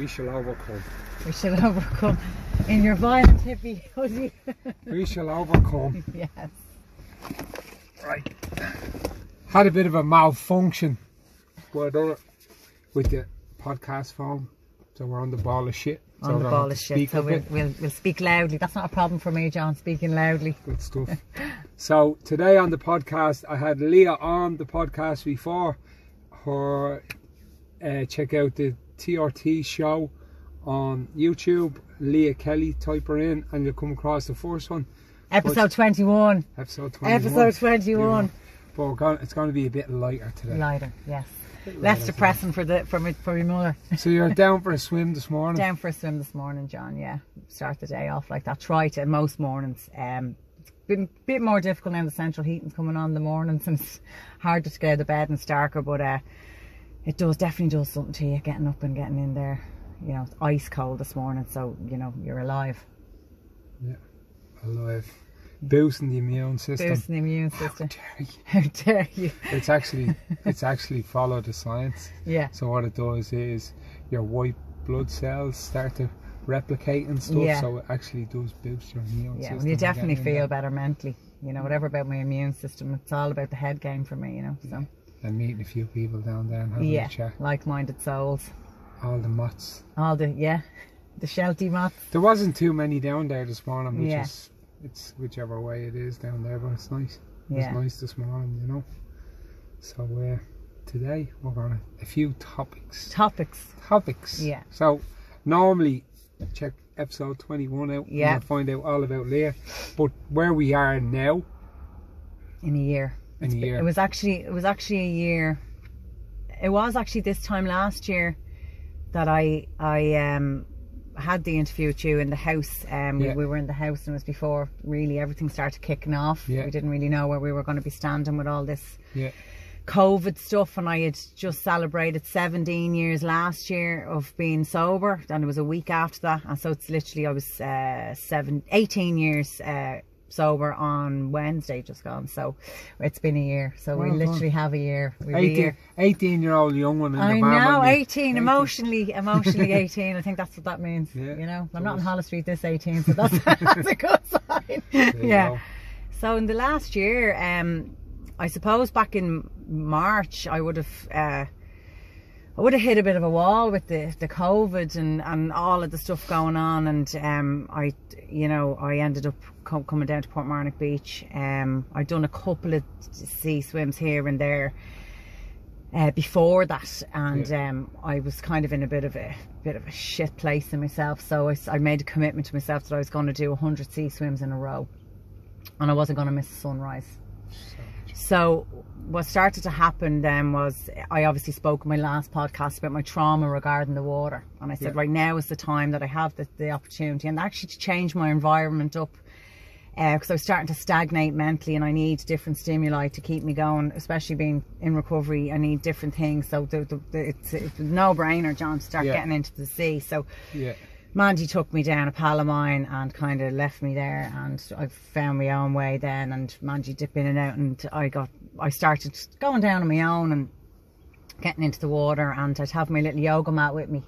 We shall overcome. We shall overcome. In your violent hippie hoodie. We shall overcome. Yes. Right. Had a bit of a malfunction. Well done it with the podcast phone. So we're on the ball of shit. On the ball of shit. So we'll speak loudly. That's not a problem for me, John, speaking loudly. Good stuff. So today on the podcast, I had Leah on the podcast before. Her check out the TRT show on YouTube. Leah Kelly, type her in and you'll come across the first one. Episode 21. Episode 21. Episode 21. But it's going to be a bit lighter today. Lighter, yes. Less depressing for your mother. So you're down for a swim this morning? Down for a swim this morning, John, yeah. Start the day off like that. Try to, most mornings. It's been a bit more difficult now, the central heating's coming on in the mornings and it's harder to get out of bed and it's darker, but it definitely does something to you, getting up and getting in there. You know, it's ice cold this morning, so, you know, you're alive. Yeah, alive. Boosting the immune system. Boosting the immune system. How dare you? How dare you? It's actually follow the science. Yeah. So what it does is your white blood cells start to replicate and stuff. Yeah. So it actually does boost your immune system. Yeah, well, you definitely feel better mentally. You know, whatever about my immune system, it's all about the head game for me, you know. So. And meeting a few people down there and having a chat. Like-minded souls. All the moths. The shelty moths. There wasn't too many down there this morning, which is... It's whichever way it is down there, but it's nice. It's nice this morning, you know. So today we're going to a few topics. Topics. Yeah. So normally check episode 21 out. Yeah. And find out all about Leah. But where we are now. In a year. It was actually a year. It was actually this time last year that I had the interview with you in the house. We were in the house and it was before really everything started kicking off. We didn't really know where we were going to be standing with all this COVID stuff, and I had just celebrated 17 years last year of being sober, and it was a week after that, and so it's literally I was 18 years sober on Wednesday just gone, so it's been a year. So we literally have a year. 18-year-old young one in I the know, 18, emotionally 18. I think that's what that means. You know, I'm not in Hollis Street this 18, so that's a good sign. Yeah. So in the last year, I suppose back in March, I would have hit a bit of a wall with the COVID and all of the stuff going on, and I ended up coming down to Portmarnock Beach. I'd done a couple of sea swims here and there before that, and I was kind of in a bit of a shit place in myself, so I made a commitment to myself that I was going to do 100 sea swims in a row, and I wasn't going to miss a sunrise. So what started to happen then was, I obviously spoke in my last podcast about my trauma regarding the water, and I said right now is the time that I have the opportunity and actually to change my environment up, because I was starting to stagnate mentally and I need different stimuli to keep me going, especially being in recovery. I need different things, so it's a no-brainer, John, to start getting into the sea. So Mandy took me down a pal of mine and kind of left me there, and I found my own way then, and Mandy dipped in and out, and I started going down on my own and getting into the water, and I'd have my little yoga mat with me.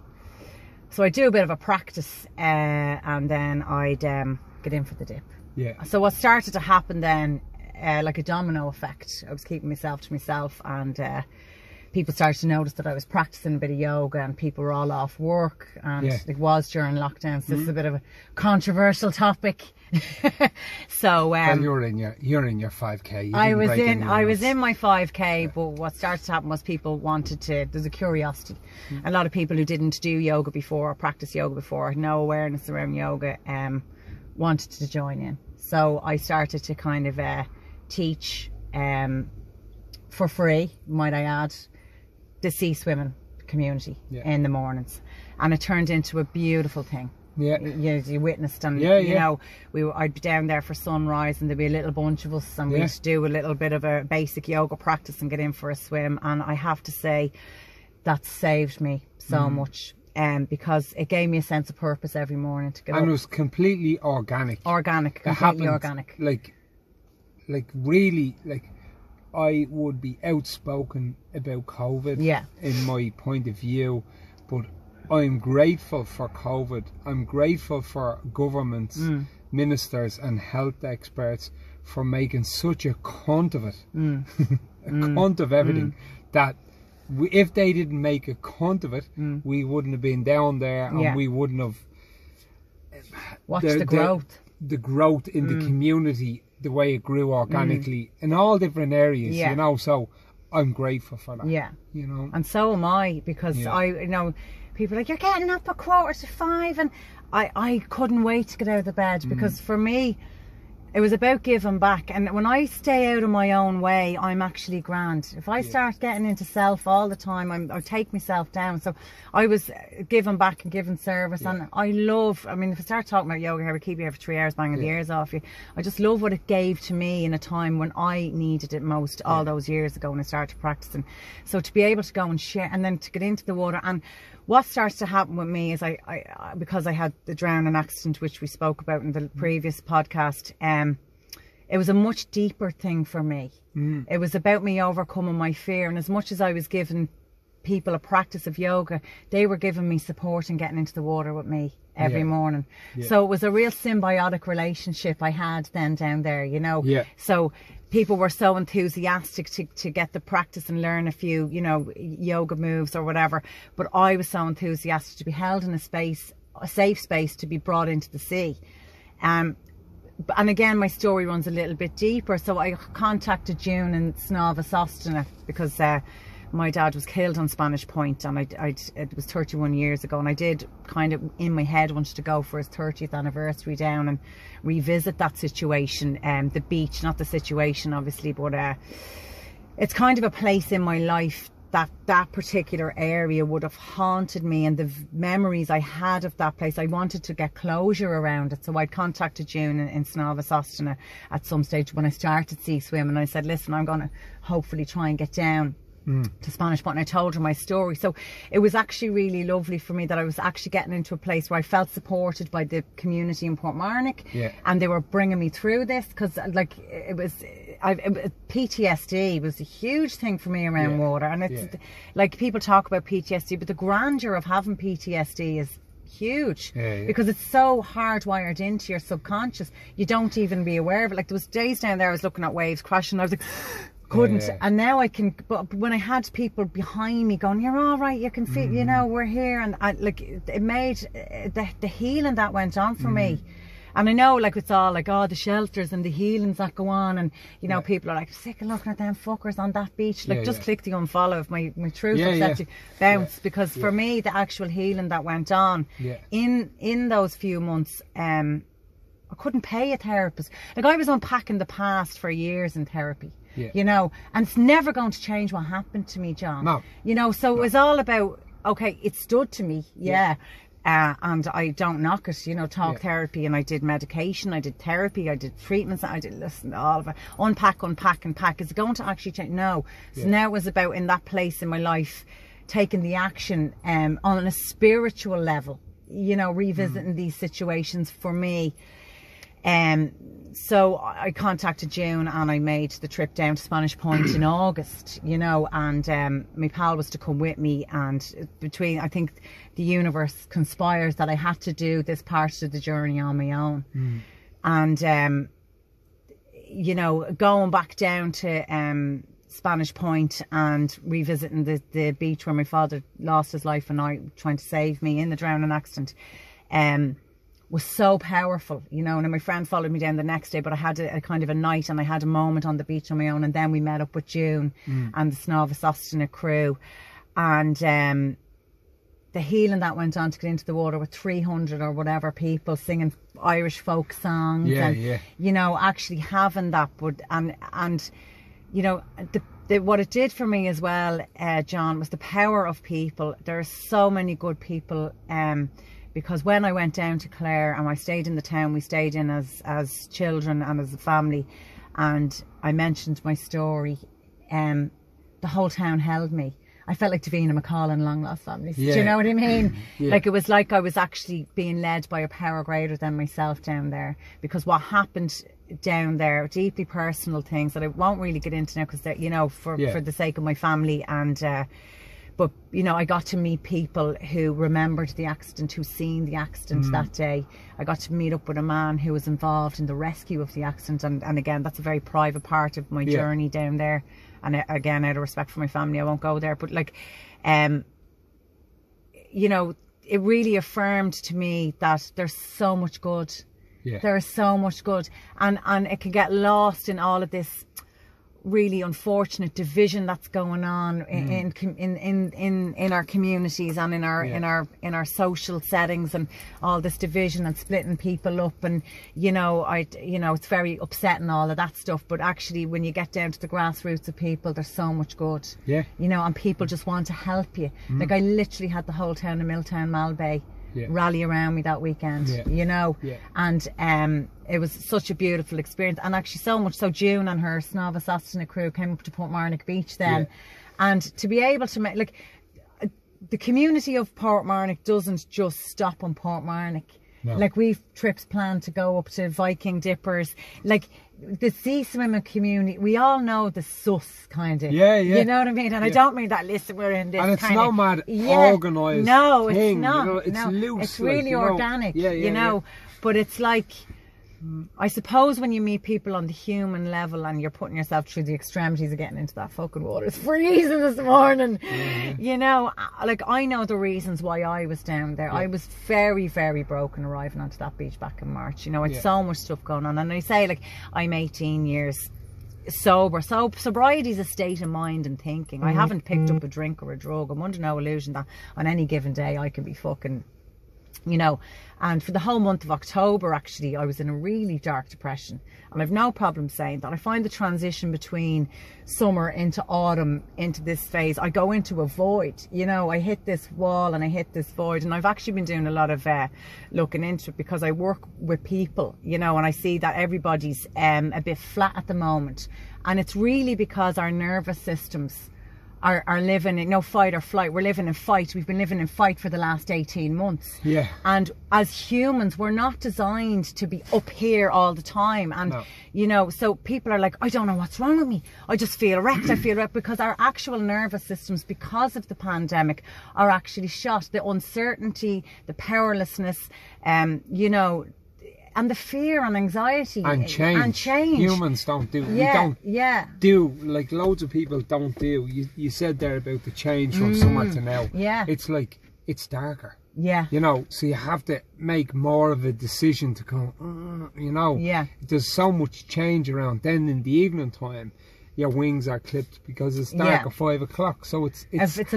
So I'd do a bit of a practice and then I'd get in for the dip. Yeah. So what started to happen then, like a domino effect, I was keeping myself to myself, and people started to notice that I was practicing a bit of yoga, and people were all off work, and it was during lockdown, so this is a bit of a controversial topic. So well, you're in your 5k. I was in my 5k, but what started to happen was people wanted to, there's a curiosity. A lot of people who didn't do yoga before or practice yoga before, had no awareness around yoga, wanted to join in. So I started to kind of teach for free, might I add, the sea swimming community in the mornings, and it turned into a beautiful thing. You witnessed, and you know, I'd be down there for sunrise, and there'd be a little bunch of us, and we'd do a little bit of a basic yoga practice and get in for a swim. And I have to say that saved me so much, because it gave me a sense of purpose every morning to get up. And it was completely organic. Completely organic. Like really, like, I would be outspoken about COVID in my point of view, but I'm grateful for COVID. I'm grateful for governments, ministers and health experts for making such a cunt of it. A cunt of everything. That if they didn't make a cunt of it, we wouldn't have been down there, and we wouldn't have watched the growth. The growth in the community, the way it grew organically in all different areas, you know. So I'm grateful for that. Yeah. You know. And so am I, because you know, people are like, you're getting up at 4:45, and I couldn't wait to get out of the bed, because for me it was about giving back. And when I stay out of my own way, I'm actually grand. If I start getting into self all the time, I take myself down. So I was giving back and giving service, and I love, I mean, if I start talking about yoga here, we keep you here for 3 hours banging the ears off you. I just love what it gave to me in a time when I needed it most, all those years ago when I started practicing. So to be able to go and share, and then to get into the water. And what starts to happen with me is because I had the drowning accident, which we spoke about in the previous podcast, it was a much deeper thing for me. It was about me overcoming my fear. And as much as I was giving people a practice of yoga, they were giving me support and getting into the water with me every morning. So it was a real symbiotic relationship I had then down there, you know. So people were so enthusiastic to get the practice and learn a few, you know, yoga moves or whatever. But I was so enthusiastic to be held in a space, a safe space, to be brought into the sea. And again, my story runs a little bit deeper. So I contacted June in Snavasostana because my dad was killed on Spanish Point, and it was 31 years ago, and I did kind of in my head wanted to go for his 30th anniversary down and revisit that situation, the beach, not the situation obviously, but it's kind of a place in my life that particular area would have haunted me, and the memories I had of that place, I wanted to get closure around it. So I'd contacted June in Snavasostana at some stage when I started sea swim, and I said, listen, I'm going to hopefully try and get down to Spanish Point, and I told her my story. So it was actually really lovely for me that I was actually getting into a place where I felt supported by the community in Portmarnock, and they were bringing me through this, because like PTSD was a huge thing for me around water, and it's like people talk about PTSD, but the grandeur of having PTSD is huge, because it's so hardwired into your subconscious, you don't even be aware of it. Like there was days down there I was looking at waves crashing, I was like couldn't, and now I can. But when I had people behind me going, "You're all right, you can feel, you know, we're here," and it made the healing that went on for me. And I know, like, it's all like, oh, the shelters and the healings that go on, and you know, people are like, sick of looking at them fuckers on that beach. Like, just click the unfollow if my truth upsets you, bounce. Because for me, the actual healing that went on in those few months, I couldn't pay a therapist. Like, I was unpacking the past for years in therapy. You know, and it's never going to change what happened to me, John. No. You know, so it was all about, okay, it stood to me, and I don't knock it, you know, talk therapy, and I did medication, I did therapy, I did treatments, I did listen to all of it. Unpack, and pack. Is it going to actually change? No. So now it was about, in that place in my life, taking the action on a spiritual level, you know, revisiting these situations for me. So I contacted June, and I made the trip down to Spanish Point in August, you know, and my pal was to come with me, and I think the universe conspires that I had to do this part of the journey on my own. And you know, going back down to Spanish Point and revisiting the beach where my father lost his life and I trying to save me in the drowning accident, was so powerful, you know. And my friend followed me down the next day, but I had a kind of a night, and I had a moment on the beach on my own, and then we met up with June and the Snavasostana crew, and the healing that went on to get into the water with 300 or whatever people singing Irish folk songs, you know, actually having that, and you know, what it did for me as well, John, was the power of people. There are so many good people, because when I went down to Clare, and I stayed in the town we stayed in as children and as a family, and I mentioned my story, the whole town held me. I felt like Davina McCall in Long Lost Families. Do you know what I mean? Like, it was like I was actually being led by a power greater than myself down there, because what happened down there, deeply personal things that I won't really get into now, because, you know, for the sake of my family, and but you know, I got to meet people who remembered the accident, who seen the accident that day. I got to meet up with a man who was involved in the rescue of the accident, and again, that's a very private part of my journey down there. And again, out of respect for my family, I won't go there. But like, you know, it really affirmed to me that there's so much good. Yeah. There is so much good, and it can get lost in all of this really unfortunate division that's going on in our communities and in our social settings, and all this division and splitting people up, and you know, it's very upsetting, all of that stuff. But actually, when you get down to the grassroots of people, there's so much good. Yeah. You know, and people just want to help you. Like, I literally had the whole town of Milltown Malbay rally around me that weekend, you know, and it was such a beautiful experience. And actually, so much so, June and her Snámha Sastina crew came up to Portmarnock Beach then, and to be able to make, like, the community of Portmarnock doesn't just stop on Portmarnock. No. Like, we've trips planned to go up to Viking Dippers, like the sea swimming community. We all know the sus kind of, you know what I mean? And I don't mean that, listen, we're in this, and it's not mad organised. No, thing, it's not. You know, it's loose. It's really organic, you know. But it's like, I suppose when you meet people on the human level and you're putting yourself through the extremities of getting into that fucking water, it's freezing this morning, you know, like, I know the reasons why I was down there. I was very, very broken arriving onto that beach back in March. You know, it's so much stuff going on. And I say, like, I'm 18 years sober, so sobriety is a state of mind and thinking. I haven't picked up a drink or a drug. I'm under no illusion that on any given day I can be fucking, you know. And for the whole month of October, actually, I was in a really dark depression. And I've no problem saying that. I find the transition between summer into autumn, into this phase, I go into a void. You know, I hit this wall and I hit this void. And I've actually been doing a lot of looking into it, because I work with people, you know, and I see that everybody's a bit flat at the moment. And it's really because our nervous systems are living in no fight or flight. We're living in fight. We've been living in fight for the last 18 months. Yeah. And as humans, we're not designed to be up here all the time. And, you know, so people are like, I don't know what's wrong with me. I just feel wrecked. I feel wrecked, because our actual nervous systems, because of the pandemic, are actually shot. The uncertainty, the powerlessness, you know, and the fear and anxiety and change. Humans don't do. We don't do, like, loads of people don't do. You said there about the change from summer to now. Yeah. It's like, it's darker. Yeah. You know, so you have to make more of a decision to go, you know. Yeah. There's so much change around. Then in the evening time, your wings are clipped because it's dark at 5 o'clock. So it's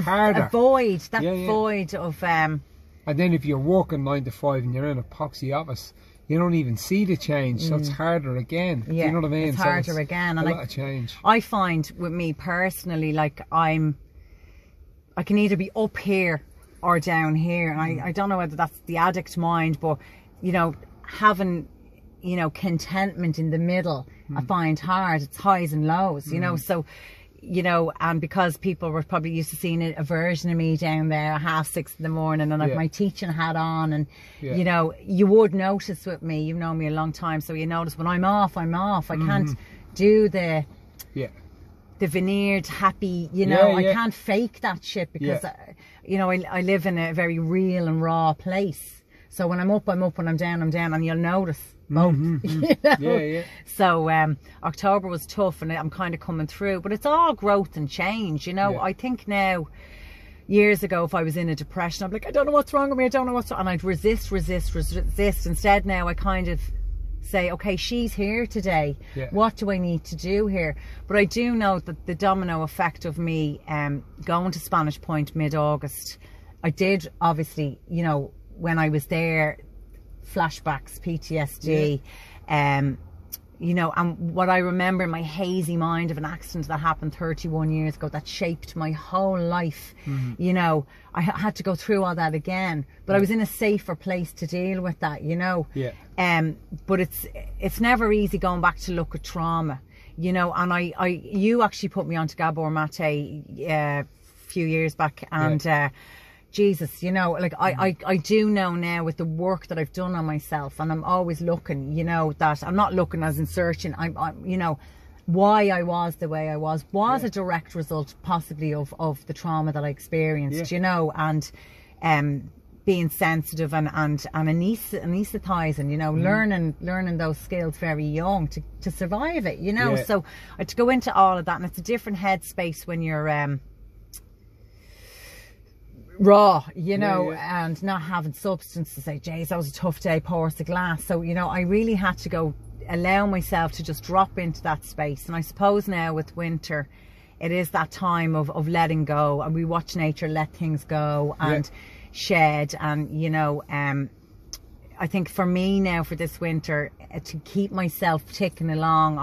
harder. A void. That void of... And then if you're working 9 to 5 and you're in a poxy office, you don't even see the change, so it's harder again. Yeah, do you know what I mean? It's harder again. And a lot of change. I find with me personally, like, I can either be up here or down here. And I don't know whether that's the addict mind, but, you know, having, you know, contentment in the middle, I find hard. It's highs and lows, you know. So, you know, and because people were probably used to seeing a version of me down there at 6:30 in the morning, and I've my teaching hat on, and you know, you would notice with me, you've known me a long time, so you notice when I'm off, I'm off. I can't do the veneered happy, you know. I can't fake that shit, because you know, I live in a very real and raw place. So when I'm up, I'm up. When I'm down, I'm down, and you'll notice both. You know? So October was tough, and I'm kind of coming through, but it's all growth and change, you know. I think now, years ago, if I was in a depression, I'd be like, I don't know what's wrong with me, I don't know what's wrong, and I'd resist. Instead now I kind of say, okay, she's here today, what do I need to do here? But I do know that the domino effect of me going to Spanish Point mid-August, I did, obviously, you know, when I was there, flashbacks, PTSD, you know, and what I remember in my hazy mind of an accident that happened 31 years ago that shaped my whole life, you know, I had to go through all that again, but I was in a safer place to deal with that, you know. But it's never easy going back to look at trauma, you know. And you actually put me onto Gabor Mate a few years back, and Jesus, you know, like I do know now with the work that I've done on myself, and I'm always looking, you know, that I'm not looking as in searching, I'm you know, why I was the way I was a direct result possibly of the trauma that I experienced, you know, and being sensitive and anaesthetising, you know, learning those skills very young to survive it, you know. So I had to go into all of that, and it's a different headspace when you're raw, you know, and not having substance to say, "Jeez, that was a tough day, pour us a glass." So, you know, I really had to go allow myself to just drop into that space. And I suppose now with winter, it is that time of letting go, and we watch nature let things go and shed. And, you know, I think for me now for this winter, to keep myself ticking along,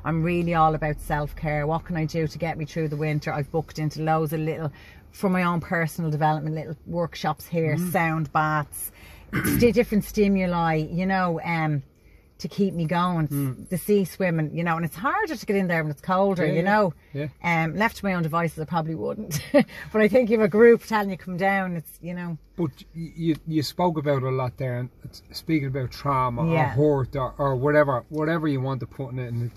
I'm really all about self-care. What can I do to get me through the winter? I've booked into loads of little, for my own personal development, little workshops here, sound baths, different stimuli, you know, to keep me going. The sea swimming, you know, and it's harder to get in there when it's colder, you know. Left to my own devices, I probably wouldn't. But I think if a group telling you come down, it's, you know. But you spoke about a lot there, and speaking about trauma or hurt or whatever you want to put in it, and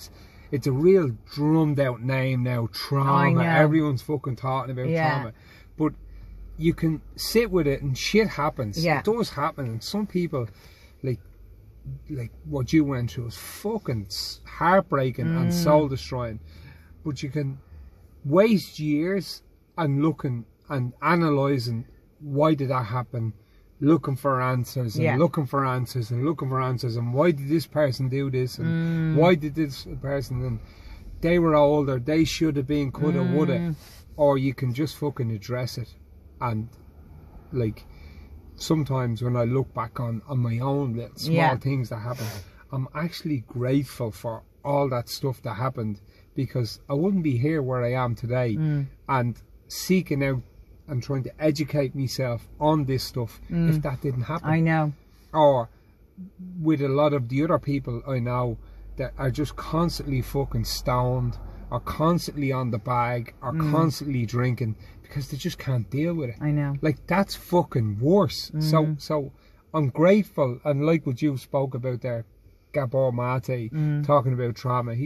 it's a real drummed out name now, trauma. Everyone's fucking talking about trauma. But you can sit with it and shit happens. It does happen, and some people, like what you went through, was fucking heartbreaking and soul destroying. But you can waste years and looking and analysing, why did that happen, looking for answers and looking for answers and looking for answers, and why did this person do this, and why did this person, and they were older, they should have been, coulda, woulda. Or you can just fucking address it. And like, sometimes when I look back on my own little small things that happened, I'm actually grateful for all that stuff that happened, because I wouldn't be here where I am today and seeking out and trying to educate myself on this stuff if that didn't happen. I know. Or with a lot of the other people I know that are just constantly fucking stoned, or constantly on the bag, or constantly drinking, because they just can't deal with it. I know. Like, that's fucking worse. So I'm grateful, and like what you spoke about there, Gabor Mate, talking about trauma.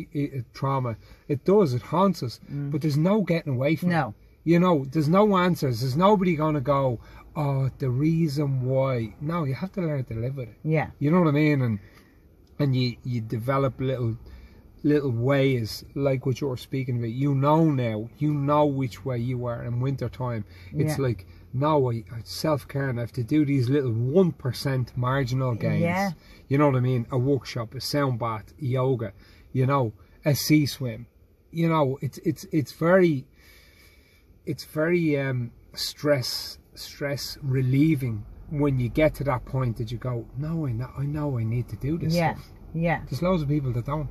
Trauma, it haunts us, but there's no getting away from it. You know, there's no answers. There's nobody going to go, oh, the reason why. No, you have to learn to live with it. Yeah. You know what I mean? And you develop little ways, like what you're speaking about. You know now, you know which way you are in winter time. It's like, no, I self-care, and I have to do these little 1% marginal gains. You know what I mean? A workshop, a sound bath, yoga, you know, a sea swim. You know, it's very stress relieving when you get to that point that you go, no, I know I need to do this stuff. There's loads of people that don't.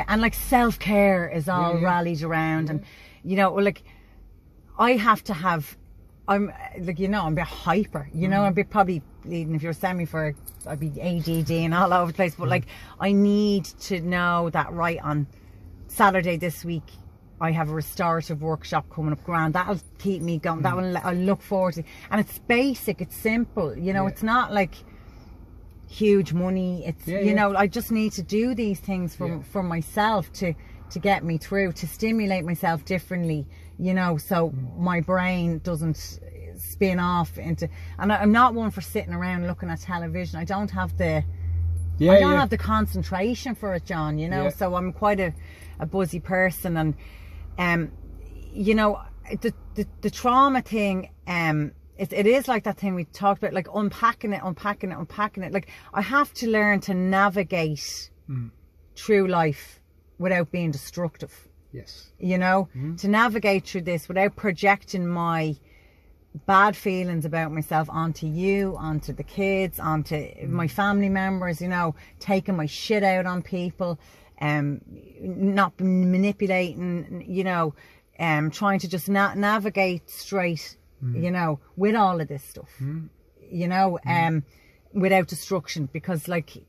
And like self-care is all rallied around, and you know, like I have to have, I'm like, you know, I'm a bit hyper, you know, I'd be probably bleeding if you were sending me for, I'd be ADD and all over the place, but like I need to know that right on Saturday this week I have a restorative workshop coming up, grand, that'll keep me going, that will, I'll look forward to, and it's basic, it's simple, you know, it's not like huge money, it's you know, I just need to do these things for myself to get me through, to stimulate myself differently, you know, so my brain doesn't spin off into, and I'm not one for sitting around looking at television. I don't have the I don't have the concentration for it, John, you know, so I'm quite a buzzy person, and you know, the trauma thing, it is like that thing we talked about, like unpacking it. Like, I have to learn to navigate through life without being destructive. You know, to navigate through this without projecting my bad feelings about myself onto you, onto the kids, onto my family members, you know, taking my shit out on people, not manipulating, you know, trying to just navigate straight, you know, with all of this stuff, you know, without destruction, because like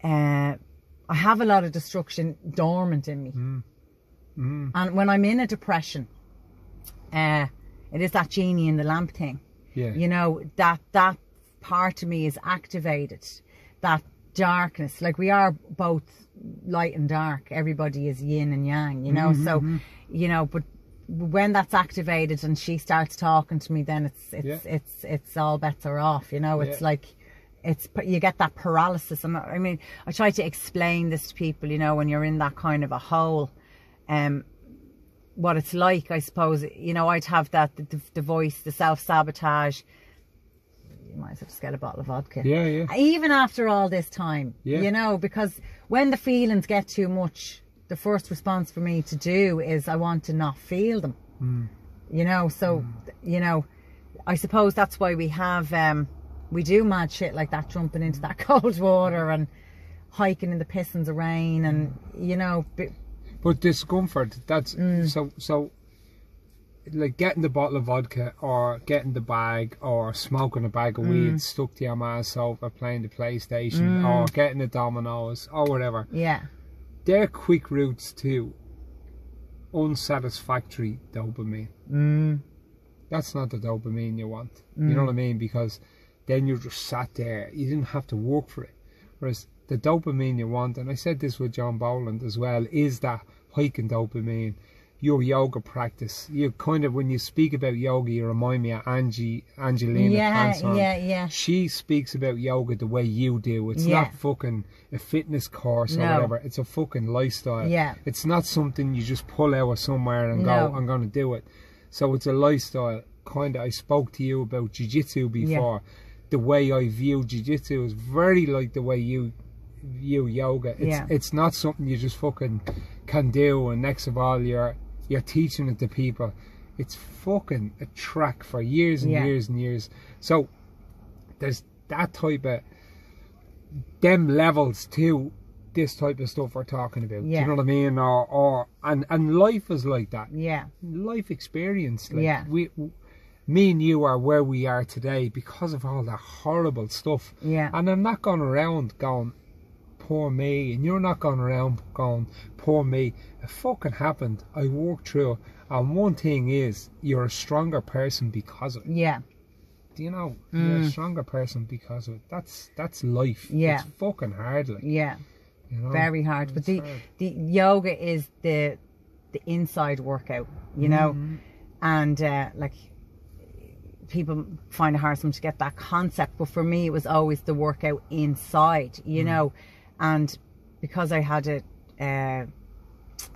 I have a lot of destruction dormant in me, and when I'm in a depression, it is that genie in the lamp thing, you know, that part of me is activated, that darkness. Like, we are both light and dark. Everybody is yin and yang, you know. So, you know, but when that's activated and she starts talking to me, then it's all bets are off, you know. It's like, you get that paralysis. I mean, I try to explain this to people, you know, when you're in that kind of a hole, what it's like, I suppose. You know, I'd have that, the voice, the self-sabotage. You might as well just get a bottle of vodka. Yeah. Even after all this time, you know, because when the feelings get too much, the first response for me to do is I want to not feel them. You know, so, you know, I suppose that's why we have, we do mad shit like that, jumping into that cold water and hiking in the pissings of rain, and, you know. But discomfort, that's, so like getting the bottle of vodka or getting the bag or smoking a bag of weed stuck to your man's sofa, playing the PlayStation or getting the dominoes or whatever. Yeah. They're quick routes to unsatisfactory dopamine. That's not the dopamine you want. You know what I mean? Because then you just sat there. You didn't have to work for it. Whereas the dopamine you want, and I said this with John Boland as well, is that hiking dopamine. Your yoga practice, you kind of, when you speak about yoga, you remind me of Angelina Hanson. Yeah. She speaks about yoga the way you do. It's not fucking a fitness course or whatever. It's a fucking lifestyle. Yeah. It's not something you just pull out of somewhere and go, I'm going to do it. So it's a lifestyle. Kind of, I spoke to you about jiu-jitsu before. The way I view jiu-jitsu is very like the way you view yoga. It's not something you just fucking can do, and next of all you're teaching it to people. It's fucking a track for years and years and years. So there's that type of them levels to this type of stuff we're talking about. Do you know what I mean? And life is like that. Life experience. Like me and you are where we are today because of all that horrible stuff. And I'm not going around going, poor me, and you're not going around going, poor me. It fucking happened. I walked through it. And one thing is, you're a stronger person because of it. Do you know? You're a stronger person because of it. That's life. It's fucking hard. Like, you know? Very hard. But the yoga is the inside workout, you know. And like, people find it hard sometimes to get that concept, but for me it was always the workout inside, you know. And because I had a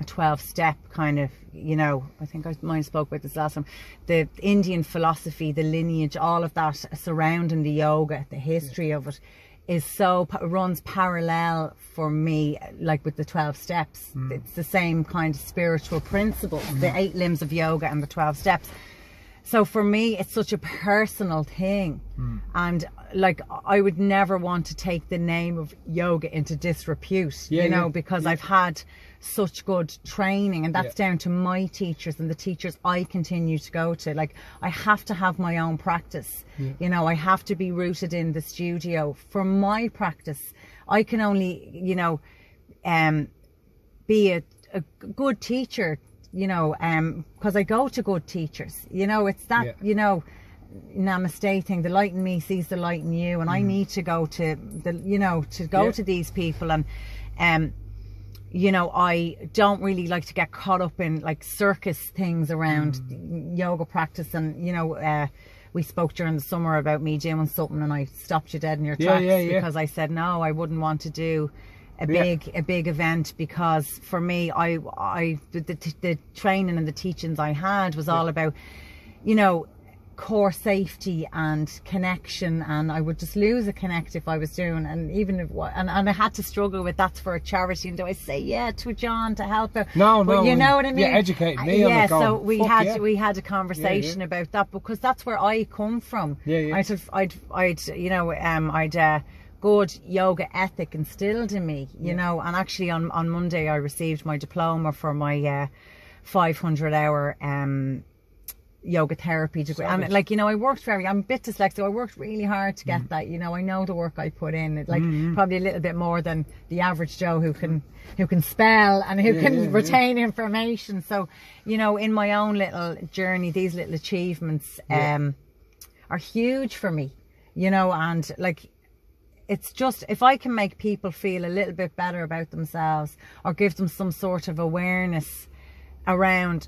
12-step kind of, you know, I think I might have spoke about this last time, the Indian philosophy, the lineage, all of that surrounding the yoga, the history of it is runs parallel for me, like with the 12 steps. It's the same kind of spiritual principles, the 8 limbs of yoga and the 12 steps. So for me, it's such a personal thing. And like, I would never want to take the name of yoga into disrepute, you know, because I've had such good training, and that's down to my teachers and the teachers I continue to go to. Like, I have to have my own practice. You know, I have to be rooted in the studio. For my practice, I can only, you know, be a good teacher, you know, because I go to good teachers. You know, it's that, you know, namaste thing, the light in me sees the light in you, and I need to go to to these people. And you know, I don't really like to get caught up in like circus things around yoga practice. And you know, we spoke during the summer about me doing something, and I stopped you dead in your tracks because I said no, I wouldn't want to do a big event, because for me, the training and the teachings I had was all about, you know, core safety and connection, and I would just lose a connect if I was doing, and even if and I had to struggle with that's for a charity, and do I say to John to help out? No, you know what I mean? Yeah, educate me. So we had a conversation about that, because that's where I come from. I'd you know, I'd good yoga ethic instilled in me, you know. And actually on Monday I received my diploma for my 500-hour yoga therapy degree. And like, you know, I'm a bit dyslexic. I worked really hard to get that, you know. I know the work I put in, like probably a little bit more than the average Joe who can spell and who can retain information. So, you know, in my own little journey, these little achievements are huge for me, you know. And like, it's just, if I can make people feel a little bit better about themselves, or give them some sort of awareness around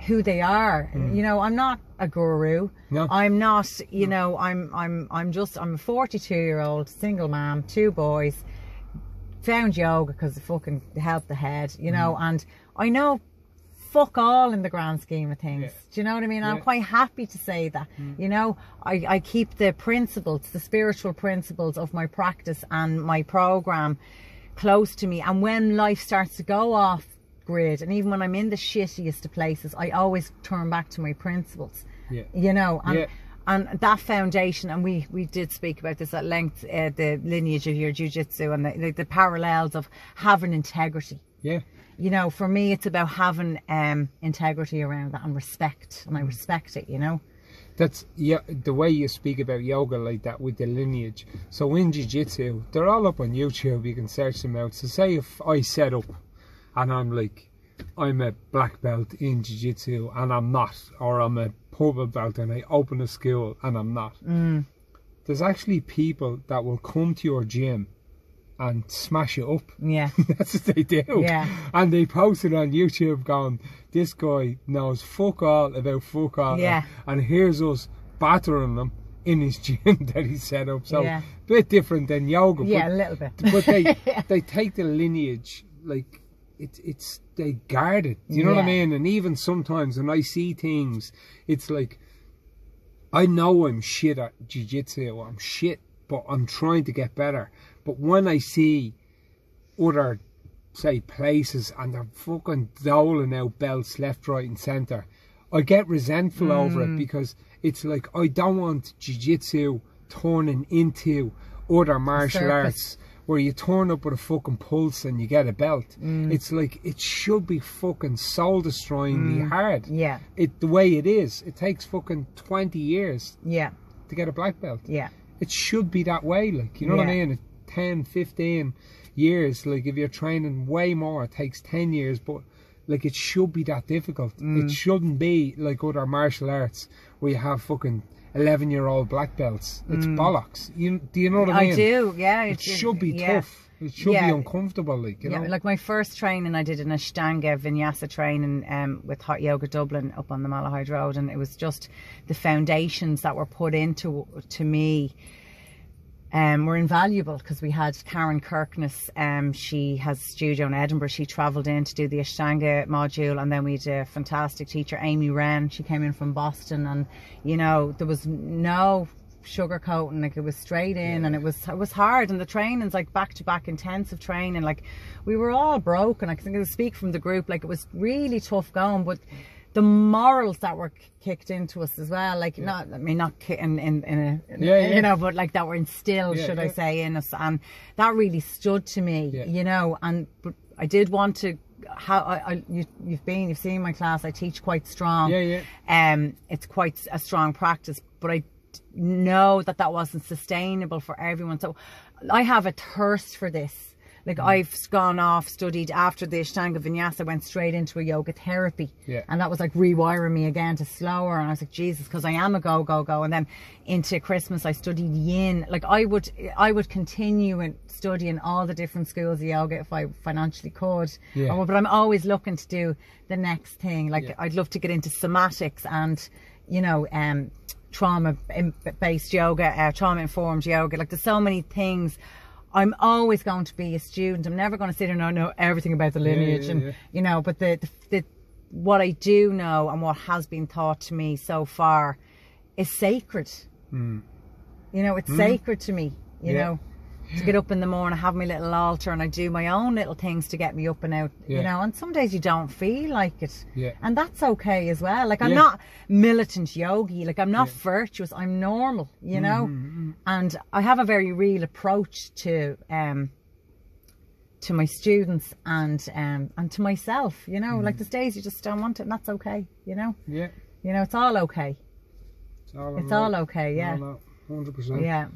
who they are. You know, I'm not a guru. No. I'm not, you know, I'm a 42-year-old single mom, 2 boys, found yoga because it fucking helped the head, you know, and I know fuck all in the grand scheme of things. Do you know what I mean? I'm quite happy to say that. You know, I keep the principles, the spiritual principles of my practice and my program close to me, and when life starts to go off grid, and even when I'm in the shittiest of places, I always turn back to my principles. You know, and that foundation, and we did speak about this at length, the lineage of your jiu-jitsu and the parallels of having integrity. You know, for me, it's about having integrity around that and respect, and I respect it, you know. That's the way you speak about yoga like that with the lineage. So in jiu-jitsu, they're all up on YouTube, you can search them out. So say if I set up and I'm like, I'm a black belt in jiu-jitsu and I'm not, or I'm a purple belt and I open a school and I'm not. There's actually people that will come to your gym and smash it up. That's what they do. And they post it on YouTube going, this guy knows fuck all about fuck all. And here's us battering them in his gym that he set up. So a bit different than yoga. A little bit. But they take the lineage, like, it's they guard it, you know what I mean? And even sometimes when I see things, it's like, I know I'm shit at jiu-jitsu, I'm shit, but I'm trying to get better. But when I see other, say, places and they're fucking doling out belts left, right and centre, I get resentful over it, because it's like, I don't want jiu-jitsu turning into other martial arts where you turn up with a fucking pulse and you get a belt. It's like, it should be fucking soul destroyingly hard. The way it is, it takes fucking 20 years to get a black belt. It should be that way, like, you know what I mean? 10, 15 years, like, if you're training way more, it takes 10 years, but like, it should be that difficult. It shouldn't be like other martial arts where you have fucking 11-year-old black belts. It's bollocks. Do you know what I mean? I do, It should be tough. It should be uncomfortable, like, you know. Like my first training, I did an Ashtanga Vinyasa training with Hot Yoga Dublin up on the Malahide Road, and it was just the foundations that were put into me were invaluable, because we had Karen Kirkness, she has a studio in Edinburgh, she travelled in to do the Ashtanga module, and then we had a fantastic teacher, Amy Wren, she came in from Boston, and you know, there was no sugarcoating, like, it was straight in, and it was hard, and the training's like back-to-back intensive training, like, we were all broken. I think I speak from the group, like, it was really tough going, but the morals that were kicked into us as well, like, not, I mean, not in a you know, but like, that were instilled, should I say, in us, and that really stood to me, you know. And but I did want to, you've seen my class, I teach quite strong, it's quite a strong practice, but I know that wasn't sustainable for everyone, so I have a thirst for this. Like, I've gone off, studied after the Ashtanga Vinyasa, went straight into a yoga therapy. And that was like rewiring me again to slower. And I was like, Jesus, because I am a go. And then into Christmas, I studied yin. Like, I would continue and studying all the different schools of yoga if I financially could. But I'm always looking to do the next thing. Like, I'd love to get into somatics and, you know, trauma-based yoga, trauma-informed yoga. Like, there's so many things. I'm always going to be a student. I'm never going to sit here and know everything about the lineage, and you know. But the what I do know and what has been taught to me so far is sacred. You know, it's sacred to me. You know, to get up in the morning, have my little altar, and I do my own little things to get me up and out. You know, and some days you don't feel like it, and that's okay as well. Like, I'm not militant yogi. Like, I'm not virtuous. I'm normal. You know, and I have a very real approach to my students and to myself. You know, like, there's days you just don't want it, and that's okay. You know. You know, it's all okay. It's all okay. 100%. Yeah.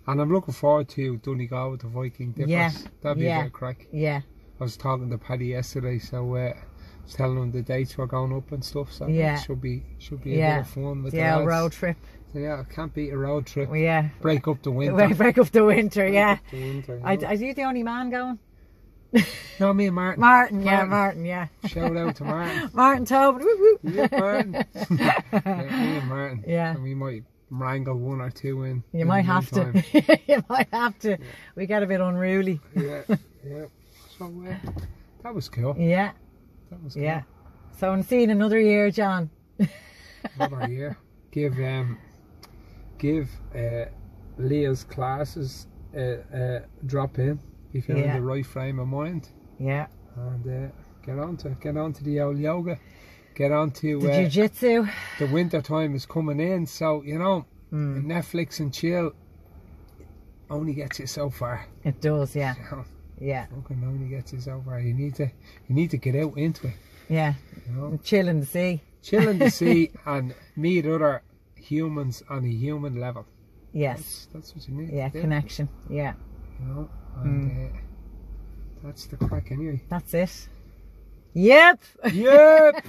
And I'm looking forward to Donegal with the Viking dippers. That'd be a bit of crack. I was talking to Paddy yesterday, so was telling them the dates were going up and stuff, so Yeah. it should be a bit of fun with the Yeah, lads. road trip. So yeah, I can't beat a road trip. Well, yeah. Break up the winter. Break up the winter, yeah. Break up the winter, you know. Are you the only man going? No, me and Martin. Martin, yeah. Shout out to Martin. Martin Tobin, woo woo. Yeah, Martin. Yeah, me and Martin. Yeah. And we might wrangle one or two in. You might have to. You might have to. Yeah. We get a bit unruly. Yeah, yeah. So that was cool. Yeah. That was cool. Yeah. So I'm seeing another year, John. Another year. Give Leah's classes drop in if you're in the right frame of mind. Yeah. And get on to the old yoga. Get on to the jiu-jitsu. The winter time is coming in, so you know Netflix and chill only gets you so far. It does, yeah. You know? Yeah. Fucking only gets you so far. You need to get out into it. Yeah. You know? And chill in the sea. Chill in the sea and meet other humans on a human level. Yes. That's what you need. Yeah, connection. Yeah. You know, and that's the crack anyway. That's it. Yep. Yep.